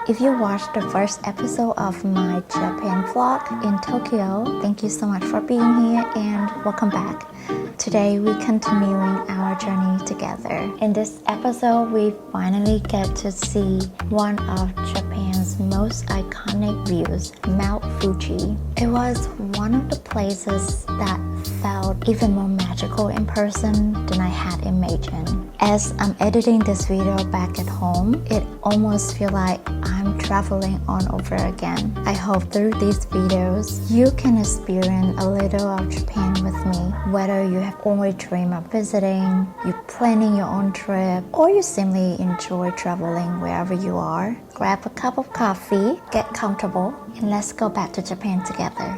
If you watched the first episode of my Japan vlog in Tokyo, thank you so much for being here and welcome back. Today we're continuing our journey together. In this episode, we finally get to see one of Japan's most iconic views, Mount Fuji. It was one of the places that felt even more magical in person than I had imagined. As I'm editing this video back at home, it almost feels like I'm traveling on over again. I hope through these videos, you can experience a little of Japan with me, whether you have only dreamed of visiting, you're planning your own trip, or you simply enjoy traveling wherever you are. Grab a cup of coffee, get comfortable, and let's go back to Japan together.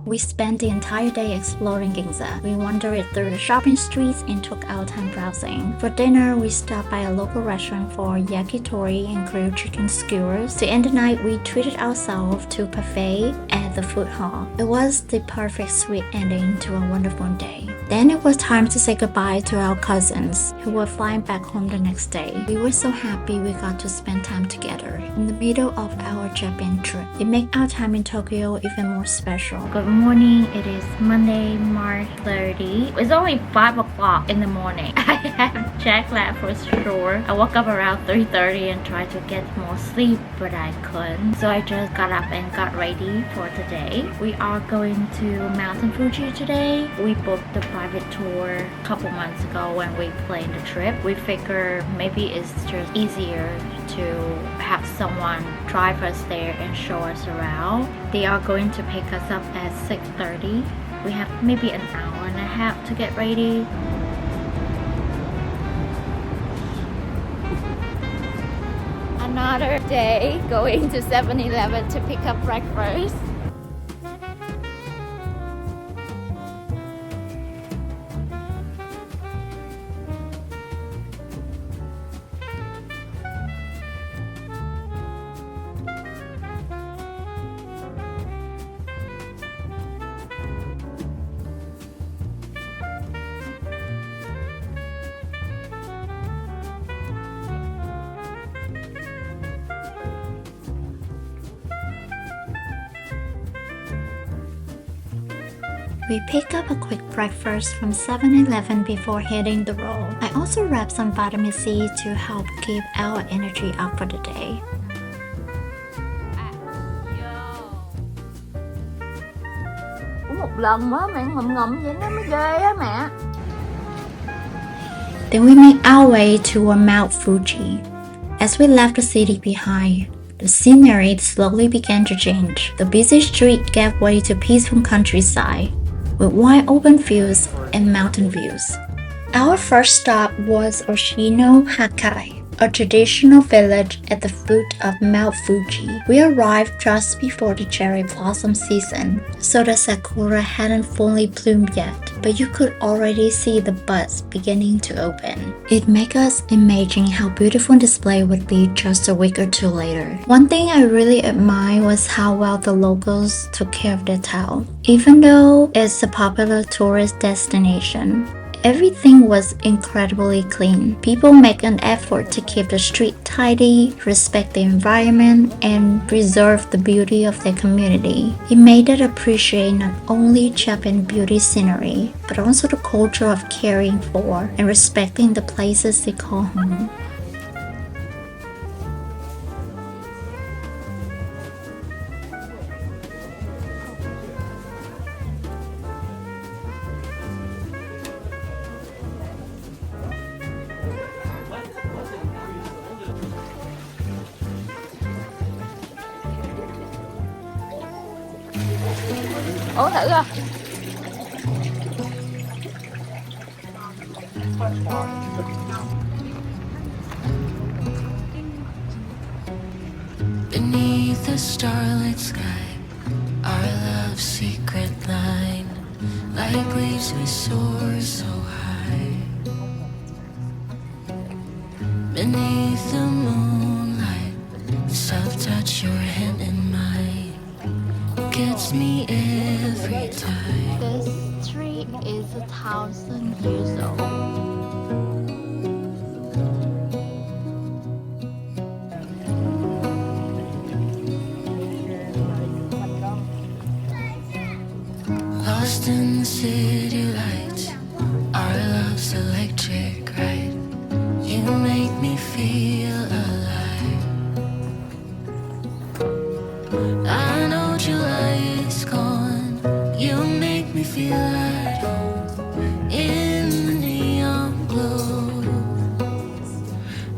We spent the entire day exploring Ginza. We wandered through the shopping streets and took our time browsing. For dinner, we stopped by a local restaurant for yakitori and grilled chicken skewers. To end the night, we treated ourselves to a buffet at the food hall. It was the perfect sweet ending to a wonderful day. Then it was time to say goodbye to our cousins who were flying back home the next day. We were so happy we got to spend time together in the middle of our Japan trip. It made our time in Tokyo even more special. Good morning. It is Monday, March 30. It's only 5 o'clock in the morning. I have jet lag for sure. I woke up around 3:30 and tried to get more sleep, but I couldn't. So I just got up and got ready for today. We are going to Mount Fuji today. We booked the private tour a couple months ago when we planned the trip. We figured maybe it's just easier to have someone drive us there and show us around. They are going to pick us up at 6:30. We have maybe an hour and a half to get ready. Another day going to 7-Eleven to pick up breakfast. We pick up a quick breakfast from 7-Eleven before hitting the road. I also wrapped some vitamin C to help keep our energy up for the day. Một lần mới mẹ ngậm vậy nó mới ghê á mẹ. Then we made our way toward Mount Fuji. As we left the city behind, the scenery slowly began to change. The busy street gave way to peaceful countryside, with wide open fields and mountain views. Our first stop was Oshino Hakai, a traditional village at the foot of Mount Fuji. We arrived just before the cherry blossom season, so the sakura hadn't fully bloomed yet, but you could already see the buds beginning to open. It made us imagine how beautiful the display would be just a week or two later. One thing I really admired was how well the locals took care of their town. Even though it's a popular tourist destination, everything was incredibly clean. People make an effort to keep the street tidy, respect the environment, and preserve the beauty of their community. It made us appreciate not only Japan's beauty scenery, but also the culture of caring for and respecting the places they call home. Uống thử coi. Beneath the starlit sky, our love's secret line, like leaves we soar so high. Beneath the moonlight, the soft touch your hand in mine gets me every time. This tree is 1,000 years old. Lost in the city lights, our love's electric, right? You make me feel alive. I know July is gone. You make me feel at home in the neon glow.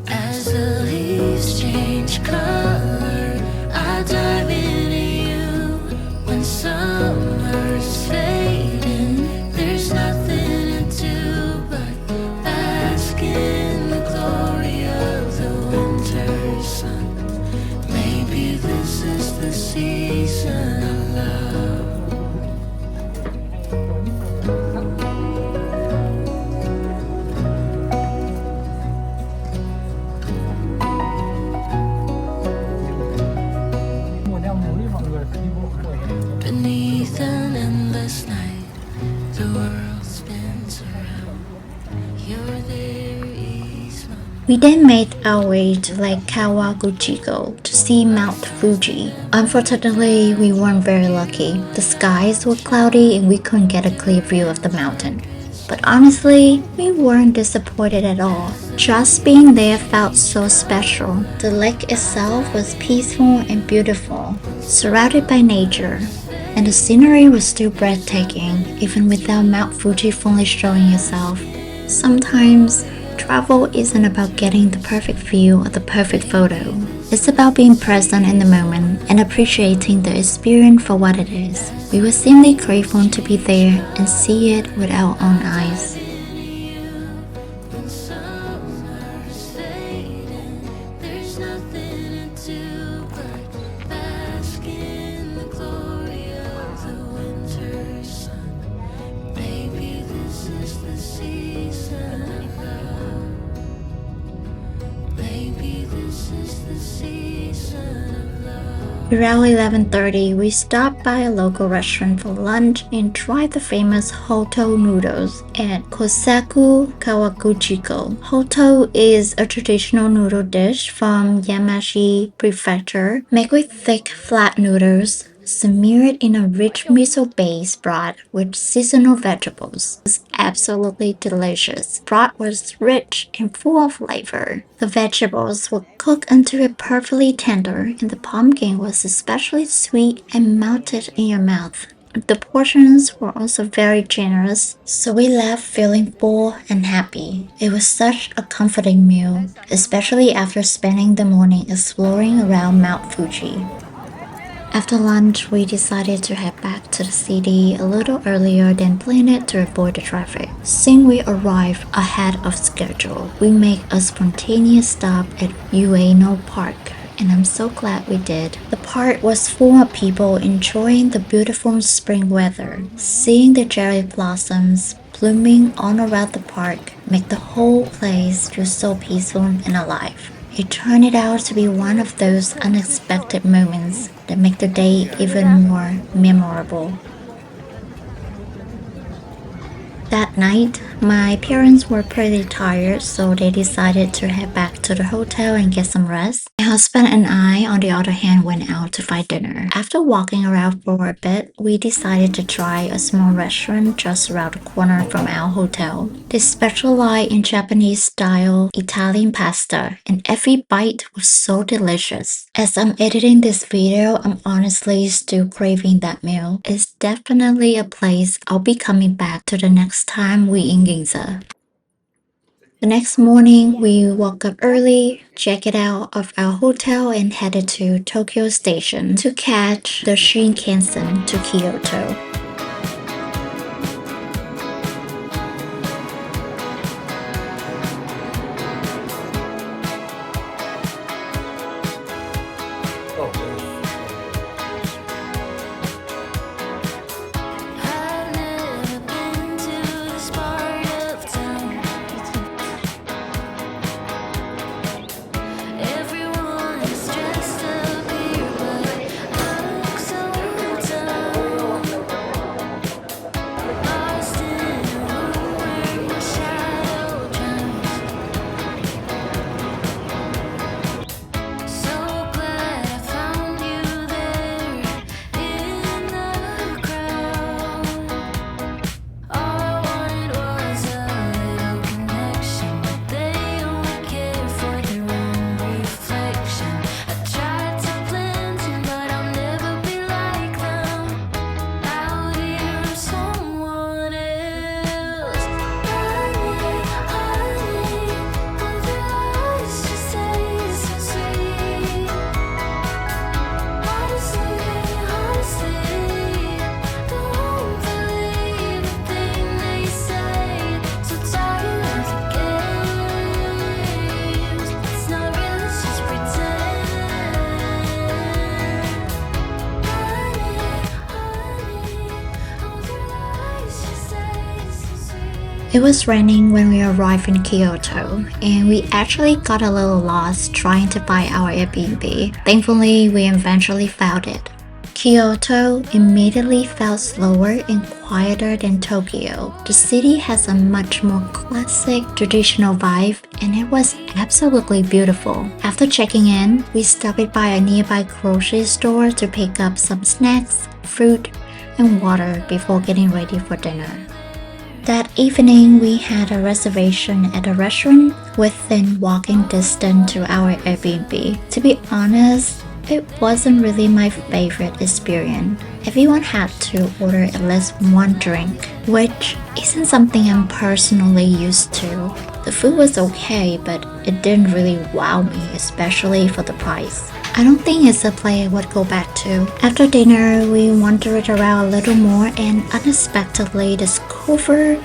As the leaves change color, I dive into you. When summer's fading, there's nothing to do but bask in the glory of the winter sun. Maybe this is the season of love. Beneath an endless night, the world spins around. You're there each month. We then made our way to Lake Kawaguchiko to see Mount Fuji. Unfortunately, we weren't very lucky. The skies were cloudy and we couldn't get a clear view of the mountain. But honestly, we weren't disappointed at all. Just being there felt so special. The lake itself was peaceful and beautiful, surrounded by nature. And the scenery was still breathtaking, even without Mount Fuji fully showing itself. Sometimes, travel isn't about getting the perfect view or the perfect photo. It's about being present in the moment and appreciating the experience for what it is. We were simply grateful to be there and see it with our own eyes. When summer's fading, there's nothing to do but bask in the glory of the winter sun. Maybe this is the season of love. Maybe this is the season of love. Around 11:30, we stopped by a local restaurant for lunch and tried the famous Hoto noodles at Kosaku Kawaguchiko. Hoto is a traditional noodle dish from Yamashi Prefecture, made with thick, flat noodles smeared in a rich miso-based broth with seasonal vegetables. It was absolutely delicious. Broth was rich and full of flavor. The vegetables were cooked until it perfectly tender, and the pumpkin was especially sweet and melted in your mouth. The portions were also very generous, so we left feeling full and happy. It was such a comforting meal, especially after spending the morning exploring around Mount Fuji. After lunch, we decided to head back to the city a little earlier than planned to avoid the traffic. Since we arrived ahead of schedule, we made a spontaneous stop at Ueno Park, and I'm so glad we did. The park was full of people enjoying the beautiful spring weather. Seeing the cherry blossoms blooming all around the park made the whole place feel so peaceful and alive. It turned out to be one of those unexpected moments that make the day even more memorable. That night, my parents were pretty tired, so they decided to head back to the hotel and get some rest. My husband and I, on the other hand, went out to find dinner. After walking around for a bit, we decided to try a small restaurant just around the corner from our hotel. They specialize in Japanese-style Italian pasta, and every bite was so delicious. As I'm editing this video, I'm honestly still craving that meal. It's definitely a place I'll be coming back to the next time we in Ginza. The next morning, we woke up early, checked out of our hotel, and headed to Tokyo Station to catch the Shinkansen to Kyoto. I've never been to this part of town. It was raining when we arrived in Kyoto, and we actually got a little lost trying to find our Airbnb. Thankfully, we eventually found it. Kyoto immediately felt slower and quieter than Tokyo. The city has a much more classic, traditional vibe, and it was absolutely beautiful. After checking in, we stopped by a nearby grocery store to pick up some snacks, fruit, and water before getting ready for dinner. That evening, we had a reservation at a restaurant within walking distance to our Airbnb. To be honest, it wasn't really my favorite experience. Everyone had to order at least one drink, which isn't something I'm personally used to. The food was okay, but it didn't really wow me, especially for the price. I don't think it's a place I would go back to. After dinner, we wandered around a little more and unexpectedly discovered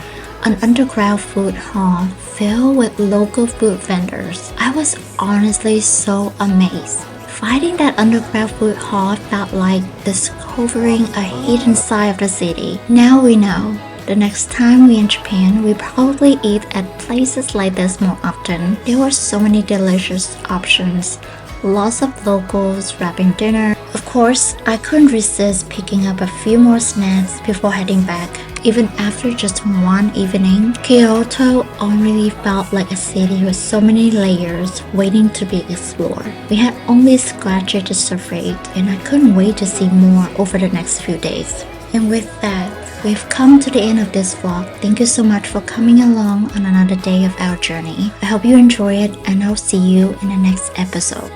an underground food hall filled with local food vendors. I was honestly so amazed. Finding that underground food hall felt like discovering a hidden side of the city. Now we know. The next time we're in Japan, we probably eat at places like this more often. There were so many delicious options. Lots of locals wrapping dinner. Of course, I couldn't resist picking up a few more snacks before heading back. Even after just one evening, Kyoto already felt like a city with so many layers waiting to be explored. We had only scratched the surface, and I couldn't wait to see more over the next few days. And with that, we've come to the end of this vlog. Thank you so much for coming along on another day of our journey. I hope you enjoy it, and I'll see you in the next episode.